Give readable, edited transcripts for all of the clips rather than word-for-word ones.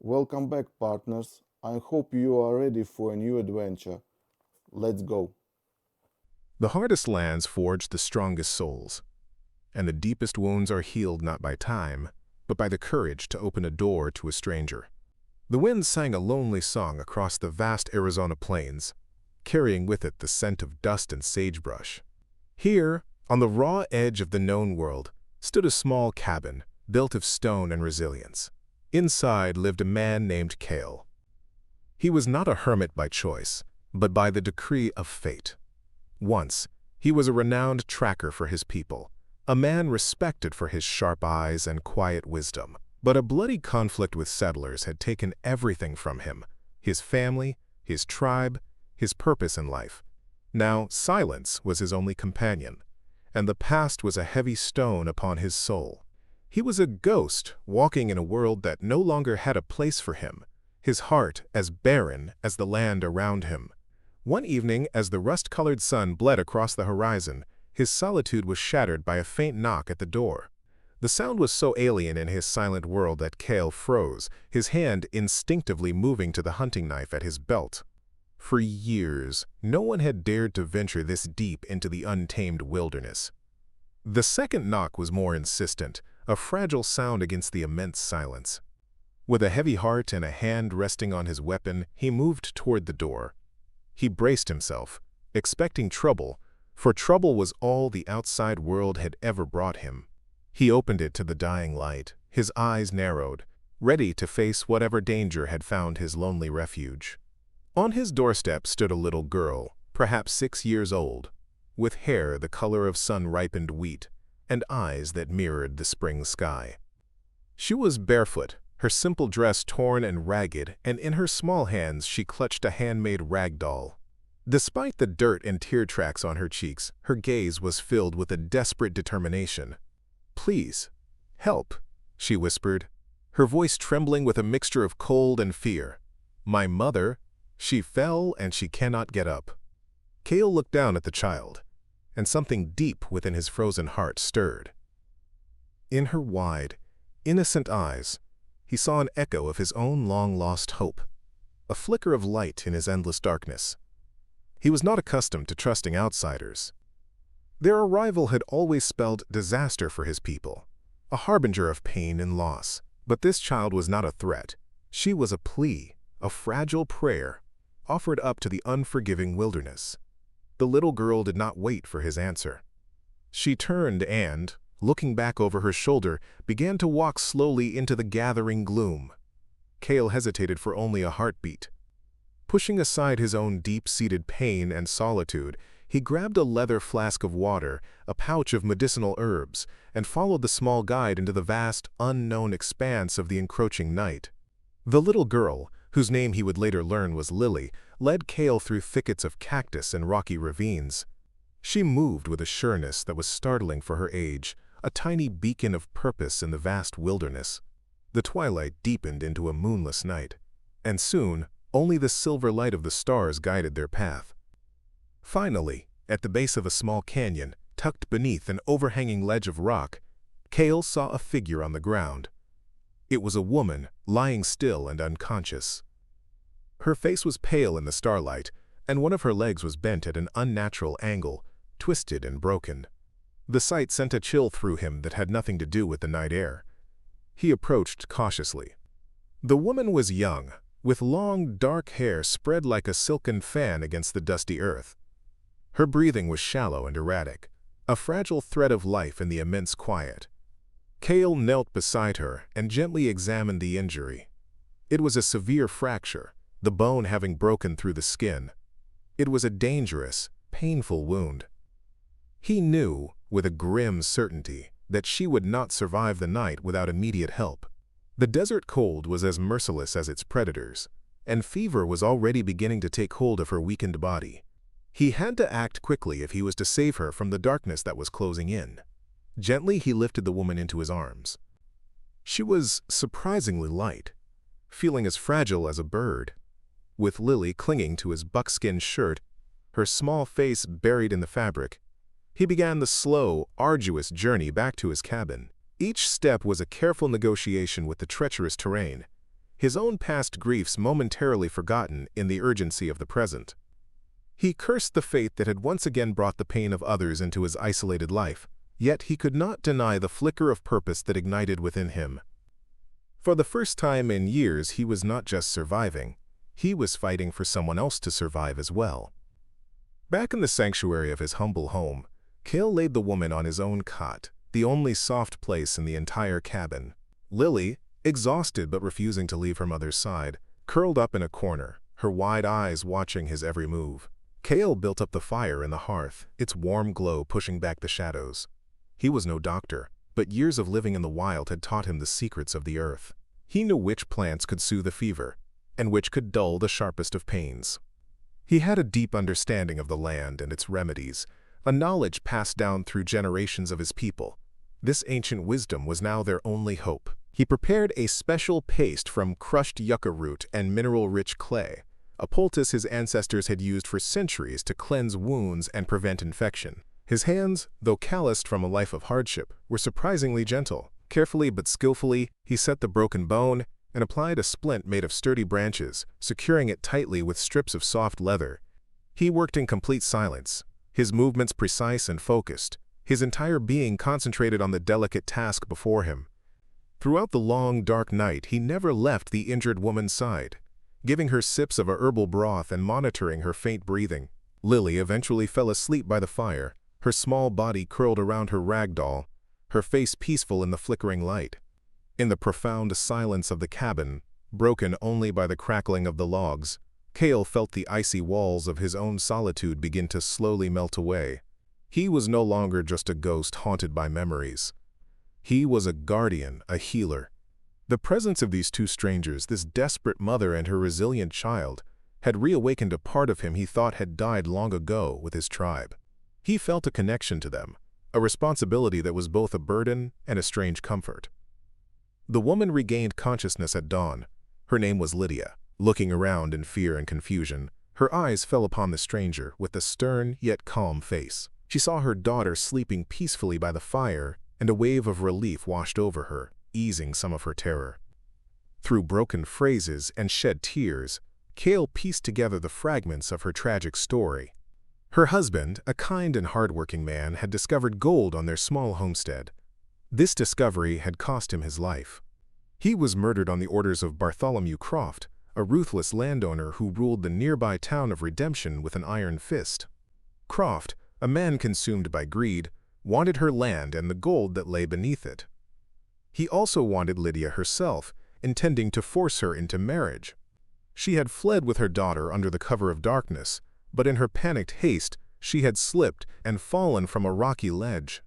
Welcome back, partners. I hope you are ready for a new adventure. Let's go. The hardest lands forge the strongest souls, and the deepest wounds are healed not by time, but by the courage to open a door to a stranger. The wind sang a lonely song across the vast Arizona plains, carrying with it the scent of dust and sagebrush. Here, on the raw edge of the known world, stood a small cabin, built of stone and resilience. Inside lived a man named Kale. He was not a hermit by choice, but by the decree of fate. Once, he was a renowned tracker for his people, a man respected for his sharp eyes and quiet wisdom. But a bloody conflict with settlers had taken everything from him: his family, his tribe, his purpose in life. Now, silence was his only companion, and the past was a heavy stone upon his soul. He was a ghost walking in a world that no longer had a place for him, his heart as barren as the land around him. One evening, as the rust-colored sun bled across the horizon, his solitude was shattered by a faint knock at the door. The sound was so alien in his silent world that Kale froze, his hand instinctively moving to the hunting knife at his belt. For years, no one had dared to venture this deep into the untamed wilderness. The second knock was more insistent, a fragile sound against the immense silence. With a heavy heart and a hand resting on his weapon, he moved toward the door. He braced himself, expecting trouble, for trouble was all the outside world had ever brought him. He opened it to the dying light, his eyes narrowed, ready to face whatever danger had found his lonely refuge. On his doorstep stood a little girl, perhaps 6 years old, with hair the color of sun-ripened wheat and eyes that mirrored the spring sky. She was barefoot, her simple dress torn and ragged, and in her small hands she clutched a handmade rag doll. Despite the dirt and tear tracks on her cheeks, her gaze was filled with a desperate determination. "Please, help," she whispered, her voice trembling with a mixture of cold and fear. "My mother, she fell and she cannot get up." Kale looked down at the child, and something deep within his frozen heart stirred. In her wide, innocent eyes, he saw an echo of his own long-lost hope, a flicker of light in his endless darkness. He was not accustomed to trusting outsiders. Their arrival had always spelled disaster for his people, a harbinger of pain and loss. But this child was not a threat. She was a plea, a fragile prayer, offered up to the unforgiving wilderness. The little girl did not wait for his answer. She turned and, looking back over her shoulder, began to walk slowly into the gathering gloom. Kale hesitated for only a heartbeat. Pushing aside his own deep-seated pain and solitude, he grabbed a leather flask of water, a pouch of medicinal herbs, and followed the small guide into the vast, unknown expanse of the encroaching night. The little girl, whose name he would later learn was Lily, led Kale through thickets of cactus and rocky ravines. She moved with a sureness that was startling for her age, a tiny beacon of purpose in the vast wilderness. The twilight deepened into a moonless night, and soon only the silver light of the stars guided their path. Finally, at the base of a small canyon, tucked beneath an overhanging ledge of rock, Kale saw a figure on the ground. It was a woman, lying still and unconscious. Her face was pale in the starlight, and one of her legs was bent at an unnatural angle, twisted and broken. The sight sent a chill through him that had nothing to do with the night air. He approached cautiously. The woman was young, with long, dark hair spread like a silken fan against the dusty earth. Her breathing was shallow and erratic, a fragile thread of life in the immense quiet. Kale knelt beside her and gently examined the injury. It was a severe fracture, the bone having broken through the skin. It was a dangerous, painful wound. He knew, with a grim certainty, that she would not survive the night without immediate help. The desert cold was as merciless as its predators, and fever was already beginning to take hold of her weakened body. He had to act quickly if he was to save her from the darkness that was closing in. Gently, he lifted the woman into his arms. She was surprisingly light, feeling as fragile as a bird. With Lily clinging to his buckskin shirt, her small face buried in the fabric, he began the slow, arduous journey back to his cabin. Each step was a careful negotiation with the treacherous terrain. his own past griefs momentarily forgotten in the urgency of the present. He cursed the fate that had once again brought the pain of others into his isolated life, yet he could not deny the flicker of purpose that ignited within him. For the first time in years, he was not just surviving, he was fighting for someone else to survive as well. Back in the sanctuary of his humble home, Cale laid the woman on his own cot, the only soft place in the entire cabin. Lily, exhausted but refusing to leave her mother's side, curled up in a corner, her wide eyes watching his every move. Cale built up the fire in the hearth, its warm glow pushing back the shadows. He was no doctor, but years of living in the wild had taught him the secrets of the earth. He knew which plants could soothe a fever, and which could dull the sharpest of pains. He had a deep understanding of the land and its remedies, a knowledge passed down through generations of his people. This ancient wisdom was now their only hope. He prepared a special paste from crushed yucca root and mineral-rich clay, a poultice his ancestors had used for centuries to cleanse wounds and prevent infection. His hands, though calloused from a life of hardship, were surprisingly gentle. Carefully but skillfully, he set the broken bone and applied a splint made of sturdy branches, securing it tightly with strips of soft leather. He worked in complete silence, his movements precise and focused, his entire being concentrated on the delicate task before him. Throughout the long, dark night, he never left the injured woman's side, giving her sips of a herbal broth and monitoring her faint breathing. Lily eventually fell asleep by the fire, her small body curled around her rag doll, her face peaceful in the flickering light. In the profound silence of the cabin, broken only by the crackling of the logs, Cale felt the icy walls of his own solitude begin to slowly melt away. He was no longer just a ghost haunted by memories. He was a guardian, a healer. The presence of these two strangers, this desperate mother and her resilient child, had reawakened a part of him he thought had died long ago with his tribe. He felt a connection to them, a responsibility that was both a burden and a strange comfort. The woman regained consciousness at dawn. Her name was Lydia. Looking around in fear and confusion, her eyes fell upon the stranger with a stern yet calm face. She saw her daughter sleeping peacefully by the fire, and a wave of relief washed over her, easing some of her terror. Through broken phrases and shed tears, Cale pieced together the fragments of her tragic story. Her husband, a kind and hardworking man, had discovered gold on their small homestead. This discovery had cost him his life. He was murdered on the orders of Bartholomew Croft, a ruthless landowner who ruled the nearby town of Redemption with an iron fist. Croft, a man consumed by greed, wanted her land and the gold that lay beneath it. He also wanted Lydia herself, intending to force her into marriage. She had fled with her daughter under the cover of darkness, but in her panicked haste, she had slipped and fallen from a rocky ledge.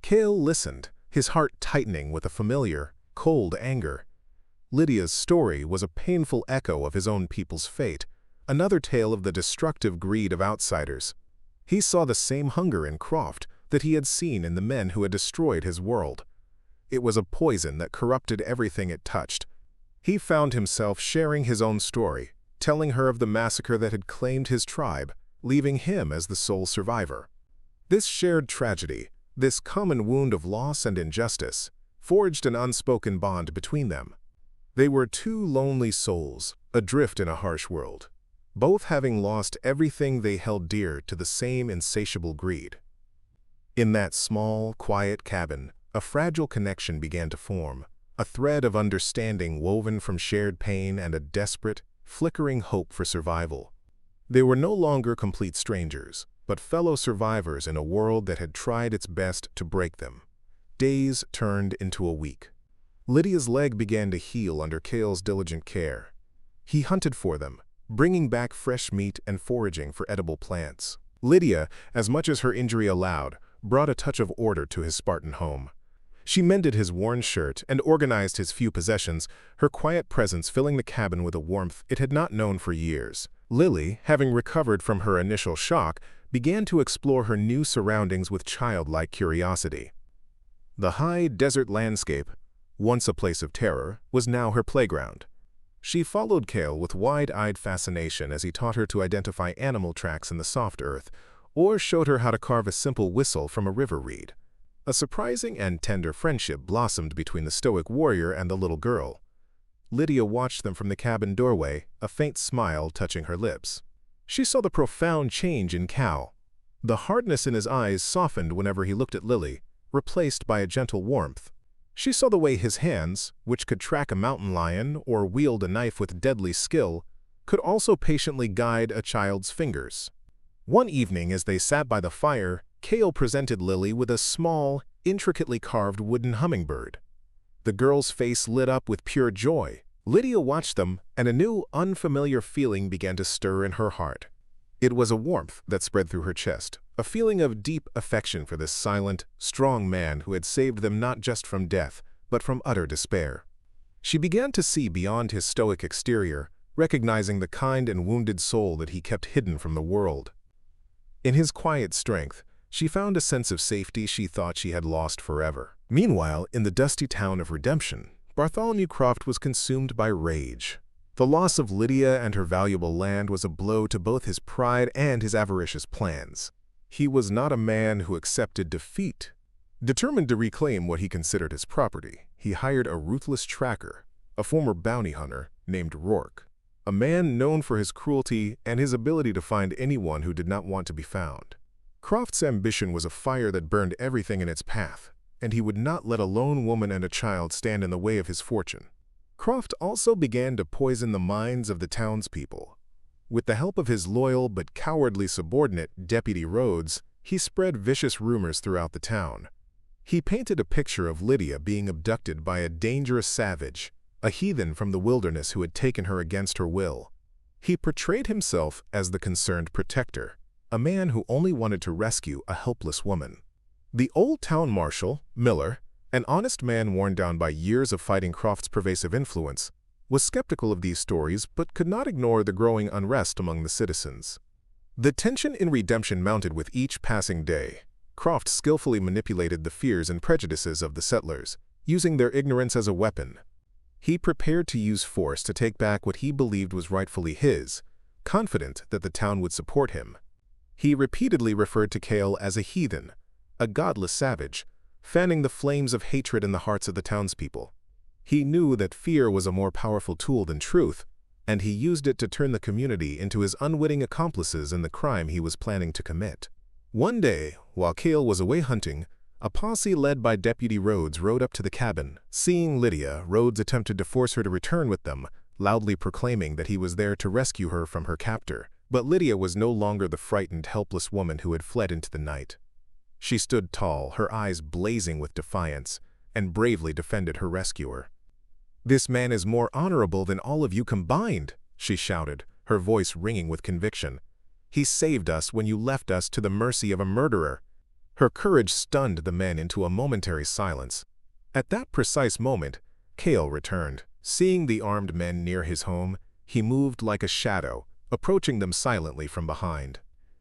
Cale listened, his heart tightening with a familiar, cold anger. Lydia's story was a painful echo of his own people's fate, another tale of the destructive greed of outsiders. He saw the same hunger in Croft that he had seen in the men who had destroyed his world. It was a poison that corrupted everything it touched. He found himself sharing his own story, telling her of the massacre that had claimed his tribe, leaving him as the sole survivor. This shared tragedy, this common wound of loss and injustice, forged an unspoken bond between them. They were two lonely souls, adrift in a harsh world, both having lost everything they held dear to the same insatiable greed. In that small, quiet cabin, a fragile connection began to form, a thread of understanding woven from shared pain and a desperate, flickering hope for survival. They were no longer complete strangers, but fellow survivors in a world that had tried its best to break them. Days turned into a week. Lydia's leg began to heal under Cale's diligent care. He hunted for them, bringing back fresh meat and foraging for edible plants. Lydia, as much as her injury allowed, brought a touch of order to his Spartan home. She mended his worn shirt and organized his few possessions, her quiet presence filling the cabin with a warmth it had not known for years. Lily, having recovered from her initial shock, began to explore her new surroundings with childlike curiosity. The high desert landscape, once a place of terror, was now her playground. She followed Cale with wide-eyed fascination as he taught her to identify animal tracks in the soft earth, or showed her how to carve a simple whistle from a river reed. A surprising and tender friendship blossomed between the stoic warrior and the little girl. Lydia watched them from the cabin doorway, a faint smile touching her lips. She saw the profound change in Cal. The hardness in his eyes softened whenever he looked at Lily, replaced by a gentle warmth. She saw the way his hands, which could track a mountain lion or wield a knife with deadly skill, could also patiently guide a child's fingers. One evening, as they sat by the fire, Cale presented Lily with a small, intricately carved wooden hummingbird. The girl's face lit up with pure joy. Lydia watched them, and a new, unfamiliar feeling began to stir in her heart. It was a warmth that spread through her chest, a feeling of deep affection for this silent, strong man who had saved them not just from death, but from utter despair. She began to see beyond his stoic exterior, recognizing the kind and wounded soul that he kept hidden from the world. In his quiet strength, she found a sense of safety she thought she had lost forever. Meanwhile, in the dusty town of Redemption, Bartholomew Croft was consumed by rage. The loss of Lydia and her valuable land was a blow to both his pride and his avaricious plans. He was not a man who accepted defeat. Determined to reclaim what he considered his property, he hired a ruthless tracker, a former bounty hunter named Rourke, a man known for his cruelty and his ability to find anyone who did not want to be found. Croft's ambition was a fire that burned everything in its path, and he would not let a lone woman and a child stand in the way of his fortune. Croft also began to poison the minds of the townspeople. With the help of his loyal but cowardly subordinate, Deputy Rhodes, he spread vicious rumors throughout the town. He painted a picture of Lydia being abducted by a dangerous savage, a heathen from the wilderness who had taken her against her will. He portrayed himself as the concerned protector, a man who only wanted to rescue a helpless woman. The old town marshal, Miller, an honest man worn down by years of fighting Croft's pervasive influence, was skeptical of these stories but could not ignore the growing unrest among the citizens. The tension in Redemption mounted with each passing day. Croft skillfully manipulated the fears and prejudices of the settlers, using their ignorance as a weapon. He prepared to use force to take back what he believed was rightfully his, confident that the town would support him. He repeatedly referred to Cale as a heathen, a godless savage, fanning the flames of hatred in the hearts of the townspeople. He knew that fear was a more powerful tool than truth, and he used it to turn the community into his unwitting accomplices in the crime he was planning to commit. One day, while Cale was away hunting, a posse led by Deputy Rhodes rode up to the cabin. Seeing Lydia, Rhodes attempted to force her to return with them, loudly proclaiming that he was there to rescue her from her captor. But Lydia was no longer the frightened, helpless woman who had fled into the night. She stood tall, her eyes blazing with defiance, and bravely defended her rescuer. "This man is more honorable than all of you combined," she shouted, her voice ringing with conviction. "He saved us when you left us to the mercy of a murderer." Her courage stunned the men into a momentary silence. At that precise moment, Cale returned. Seeing the armed men near his home, he moved like a shadow, approaching them silently from behind.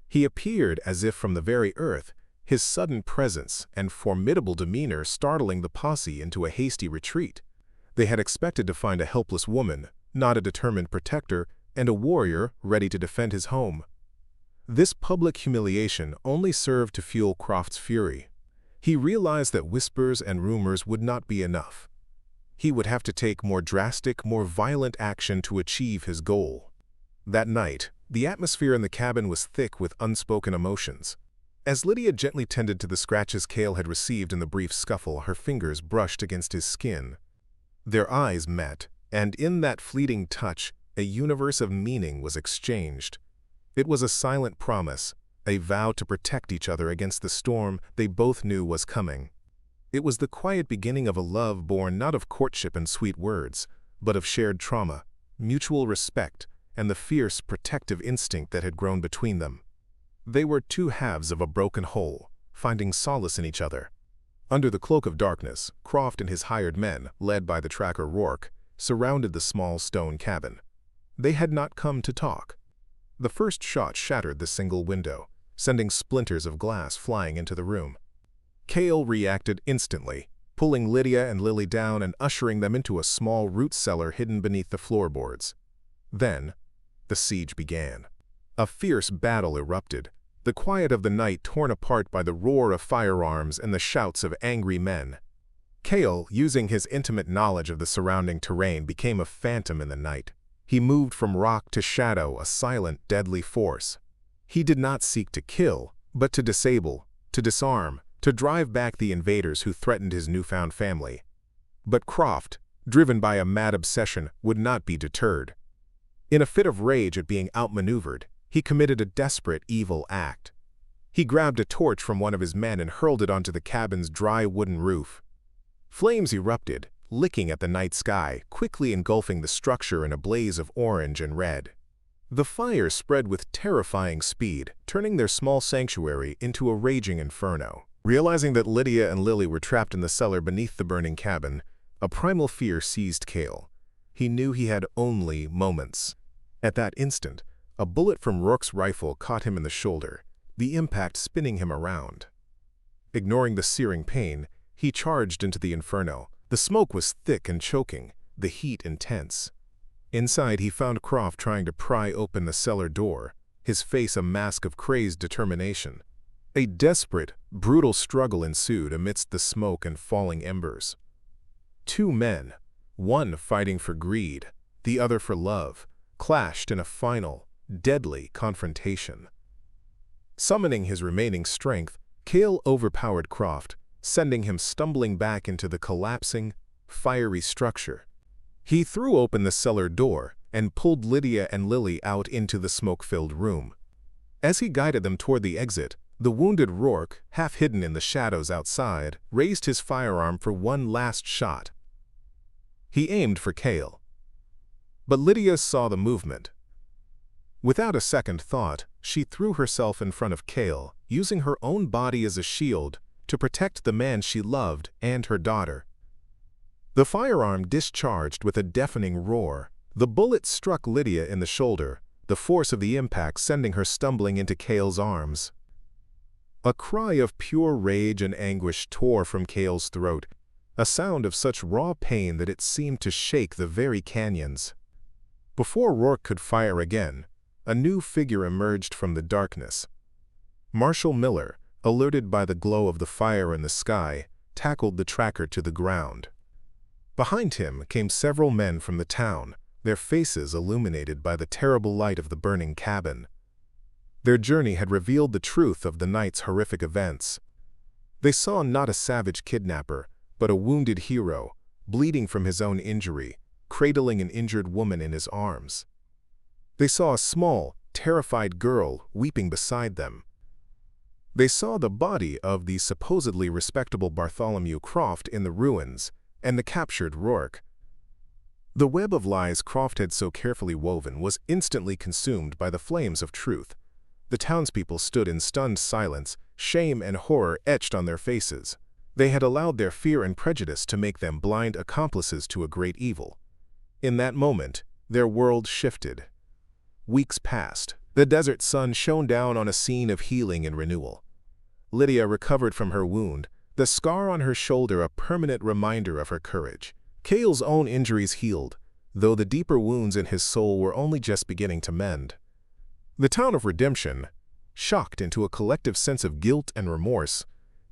He appeared as if from the very earth, his sudden presence and formidable demeanor startling the posse into a hasty retreat. They had expected to find a helpless woman, not a determined protector, and a warrior ready to defend his home. This public humiliation only served to fuel Croft's fury. He realized that whispers and rumors would not be enough. He would have to take more drastic, more violent action to achieve his goal. That night, the atmosphere in the cabin was thick with unspoken emotions. As Lydia gently tended to the scratches Cale had received in the brief scuffle, her fingers brushed against his skin. Their eyes met, and in that fleeting touch, a universe of meaning was exchanged. It was a silent promise, a vow to protect each other against the storm they both knew was coming. It was the quiet beginning of a love born not of courtship and sweet words, but of shared trauma, mutual respect, and the fierce, protective instinct that had grown between them. They were two halves of a broken whole, finding solace in each other. Under the cloak of darkness, Croft and his hired men, led by the tracker Rourke, surrounded the small stone cabin. They had not come to talk. The first shot shattered the single window, sending splinters of glass flying into the room. Cale reacted instantly, pulling Lydia and Lily down and ushering them into a small root cellar hidden beneath the floorboards. Then, the siege began. A fierce battle erupted, the quiet of the night torn apart by the roar of firearms and the shouts of angry men. Kale, using his intimate knowledge of the surrounding terrain, became a phantom in the night. He moved from rock to shadow, a silent, deadly force. He did not seek to kill, but to disable, to disarm, to drive back the invaders who threatened his newfound family. But Croft, driven by a mad obsession, would not be deterred. In a fit of rage at being outmaneuvered, he committed a desperate, evil act. He grabbed a torch from one of his men and hurled it onto the cabin's dry wooden roof. Flames erupted, licking at the night sky, quickly engulfing the structure in a blaze of orange and red. The fire spread with terrifying speed, turning their small sanctuary into a raging inferno. Realizing that Lydia and Lily were trapped in the cellar beneath the burning cabin, a primal fear seized Kale. He knew he had only moments. At that instant, a bullet from Rourke's rifle caught him in the shoulder, the impact spinning him around. Ignoring the searing pain, he charged into the inferno. The smoke was thick and choking, the heat intense. Inside, he found Croft trying to pry open the cellar door, his face a mask of crazed determination. A desperate, brutal struggle ensued amidst the smoke and falling embers. Two men, one fighting for greed, the other for love, clashed in a final, deadly confrontation. Summoning his remaining strength, Kale overpowered Croft, sending him stumbling back into the collapsing, fiery structure. He threw open the cellar door and pulled Lydia and Lily out into the smoke-filled room. As he guided them toward the exit, the wounded Rourke, half hidden in the shadows outside, raised his firearm for one last shot. He aimed for Kale. But Lydia saw the movement. Without a second thought, she threw herself in front of Kale, using her own body as a shield to protect the man she loved and her daughter. The firearm discharged with a deafening roar. The bullet struck Lydia in the shoulder, the force of the impact sending her stumbling into Kale's arms. A cry of pure rage and anguish tore from Kale's throat, a sound of such raw pain that it seemed to shake the very canyons. Before Rourke could fire again, a new figure emerged from the darkness. Marshall Miller, alerted by the glow of the fire in the sky, tackled the tracker to the ground. Behind him came several men from the town, their faces illuminated by the terrible light of the burning cabin. Their journey had revealed the truth of the night's horrific events. They saw not a savage kidnapper, but a wounded hero, bleeding from his own injury, cradling an injured woman in his arms. They saw a small, terrified girl weeping beside them. They saw the body of the supposedly respectable Bartholomew Croft in the ruins, and the captured Rourke. The web of lies Croft had so carefully woven was instantly consumed by the flames of truth. The townspeople stood in stunned silence, shame and horror etched on their faces. They had allowed their fear and prejudice to make them blind accomplices to a great evil. In that moment, their world shifted. Weeks passed. The desert sun shone down on a scene of healing and renewal. Lydia recovered from her wound, the scar on her shoulder a permanent reminder of her courage. Kale's own injuries healed, though the deeper wounds in his soul were only just beginning to mend. The town of Redemption, shocked into a collective sense of guilt and remorse,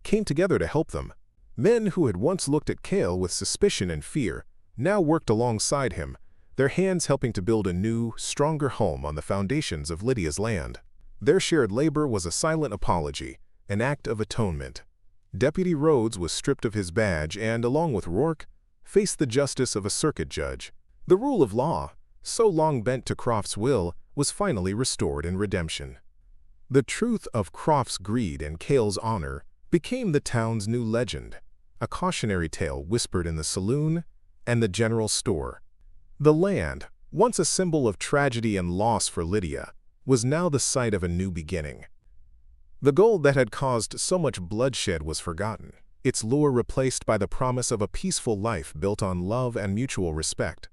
came together to help them. Men who had once looked at Kale with suspicion and fear now worked alongside him, their hands helping to build a new, stronger home on the foundations of Lydia's land. Their shared labor was a silent apology, an act of atonement. Deputy Rhodes was stripped of his badge and, along with Rourke, faced the justice of a circuit judge. The rule of law, so long bent to Croft's will, was finally restored in Redemption. The truth of Croft's greed and Kale's honor became the town's new legend, a cautionary tale whispered in the saloon and the general store. The land, once a symbol of tragedy and loss for Lydia, was now the site of a new beginning. The gold that had caused so much bloodshed was forgotten, its lure replaced by the promise of a peaceful life built on love and mutual respect.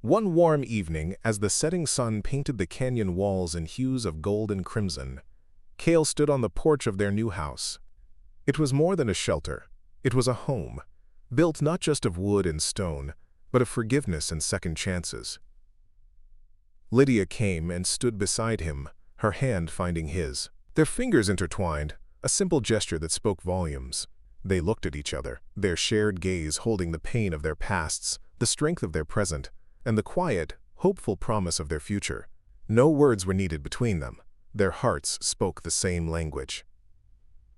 One warm evening, as the setting sun painted the canyon walls in hues of gold and crimson, Kale stood on the porch of their new house. It was more than a shelter. It was a home, built not just of wood and stone, but of forgiveness and second chances. Lydia came and stood beside him, her hand finding his. Their fingers intertwined, a simple gesture that spoke volumes. They looked at each other, their shared gaze holding the pain of their pasts, the strength of their present, and the quiet, hopeful promise of their future. No words were needed between them. Their hearts spoke the same language.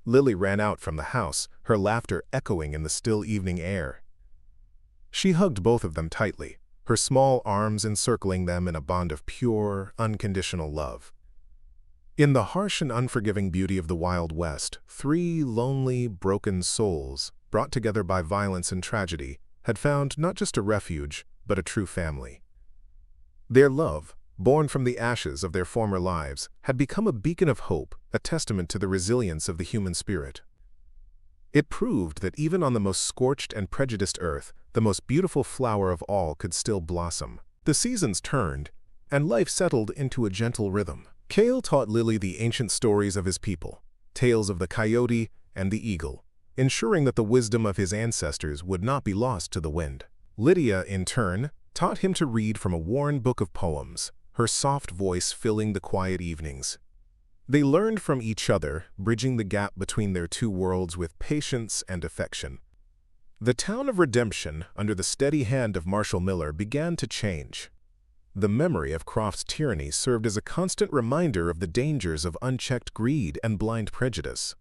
Lily ran out from the house, her laughter echoing in the still evening air. She hugged both of them tightly, her small arms encircling them in a bond of pure, unconditional love. In the harsh and unforgiving beauty of the Wild West, three lonely, broken souls, brought together by violence and tragedy, had found not just a refuge, but a true family. Their love, born from the ashes of their former lives, had become a beacon of hope, a testament to the resilience of the human spirit. It proved that even on the most scorched and prejudiced earth, the most beautiful flower of all could still blossom. The seasons turned, and life settled into a gentle rhythm. Cale taught Lily the ancient stories of his people, tales of the coyote and the eagle, ensuring that the wisdom of his ancestors would not be lost to the wind. Lydia, in turn, taught him to read from a worn book of poems, her soft voice filling the quiet evenings. They learned from each other, bridging the gap between their two worlds with patience and affection. The town of Redemption, under the steady hand of Marshall Miller, began to change. The memory of Croft's tyranny served as a constant reminder of the dangers of unchecked greed and blind prejudice.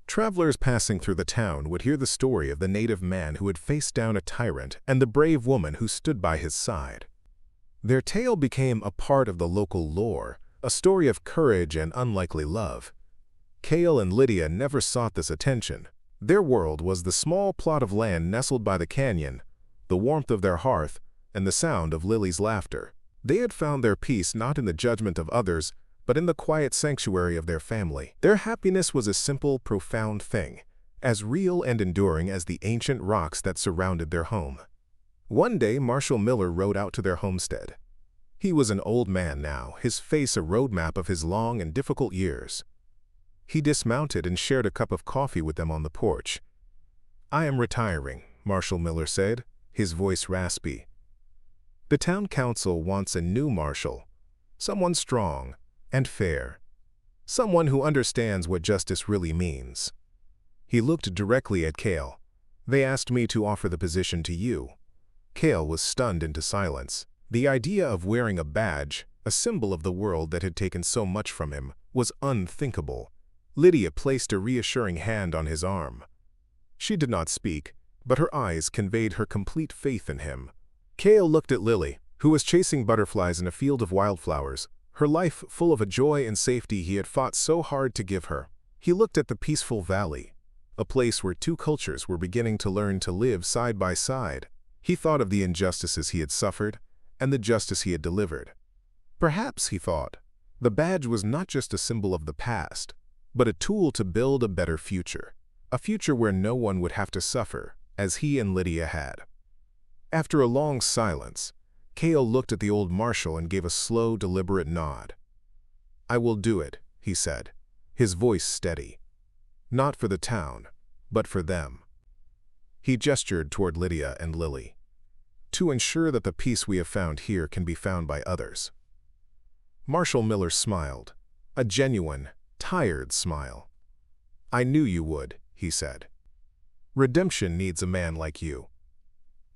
Travelers passing through the town would hear the story of the native man who had faced down a tyrant and the brave woman who stood by his side. Their tale became a part of the local lore, a story of courage and unlikely love. Cale and Lydia never sought this attention. Their world was the small plot of land nestled by the canyon, the warmth of their hearth, and the sound of Lily's laughter. They had found their peace not in the judgment of others, but in the quiet sanctuary of their family. Their happiness was a simple, profound thing, as real and enduring as the ancient rocks that surrounded their home. One day, Marshall Miller rode out to their homestead. He was an old man now, his face a roadmap of his long and difficult years. He dismounted and shared a cup of coffee with them on the porch. "I am retiring," Marshall Miller said, his voice raspy. "The town council wants a new marshal, someone strong and fair, someone who understands what justice really means." He looked directly at Cale. "They asked me to offer the position to you." Cale was stunned into silence. The idea of wearing a badge, a symbol of the world that had taken so much from him, was unthinkable. Lydia placed a reassuring hand on his arm. She did not speak, but her eyes conveyed her complete faith in him. Cale looked at Lily, who was chasing butterflies in a field of wildflowers, her life full of a joy and safety he had fought so hard to give her. He looked at the peaceful valley, a place where two cultures were beginning to learn to live side by side. He thought of the injustices he had suffered and the justice he had delivered. Perhaps, he thought, the badge was not just a symbol of the past, but a tool to build a better future, a future where no one would have to suffer, as he and Lydia had. After a long silence, Cale looked at the old marshal and gave a slow, deliberate nod. "I will do it," he said, his voice steady. "Not for the town, but for them." He gestured toward Lydia and Lily. "To ensure that the peace we have found here can be found by others." Marshall Miller smiled, a genuine, tired smile. "I knew you would," he said. "Redemption needs a man like you."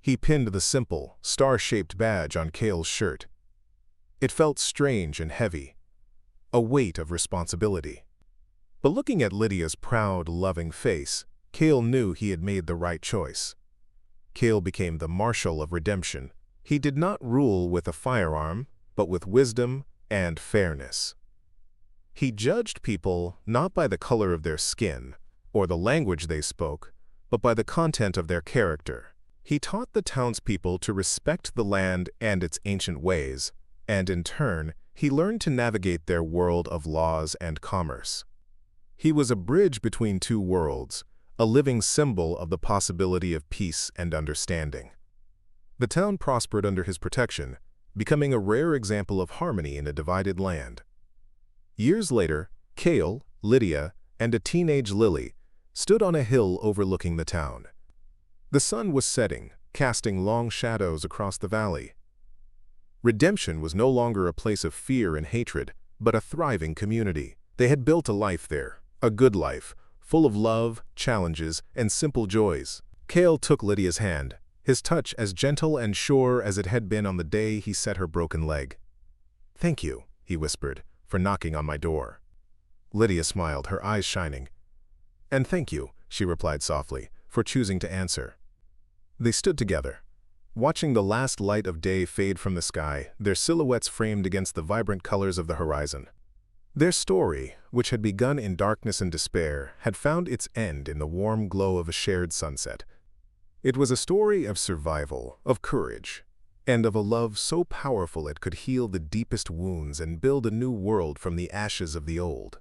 He pinned the simple, star-shaped badge on Cale's shirt. It felt strange and heavy, a weight of responsibility. But looking at Lydia's proud, loving face, Cale knew he had made the right choice. Cale became the Marshal of Redemption. He did not rule with a firearm, but with wisdom and fairness. He judged people not by the color of their skin or the language they spoke, but by the content of their character. He taught the townspeople to respect the land and its ancient ways, and in turn, he learned to navigate their world of laws and commerce. He was a bridge between two worlds, a living symbol of the possibility of peace and understanding. The town prospered under his protection, becoming a rare example of harmony in a divided land. Years later, Cale, Lydia, and a teenage Lily stood on a hill overlooking the town. The sun was setting, casting long shadows across the valley. Redemption was no longer a place of fear and hatred, but a thriving community. They had built a life there, a good life, full of love, challenges, and simple joys. Cale took Lydia's hand, his touch as gentle and sure as it had been on the day he set her broken leg. "Thank you," he whispered, "for knocking on my door." Lydia smiled, her eyes shining. "And thank you," she replied softly, "for choosing to answer." They stood together, watching the last light of day fade from the sky, their silhouettes framed against the vibrant colors of the horizon. Their story, which had begun in darkness and despair, had found its end in the warm glow of a shared sunset. It was a story of survival, of courage, and of a love so powerful it could heal the deepest wounds and build a new world from the ashes of the old.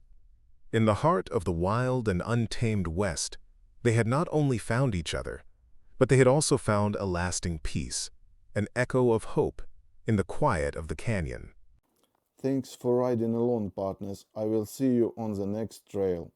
In the heart of the wild and untamed West, they had not only found each other, but they had also found a lasting peace, an echo of hope in the quiet of the canyon. Thanks for riding along, partners. I will see you on the next trail.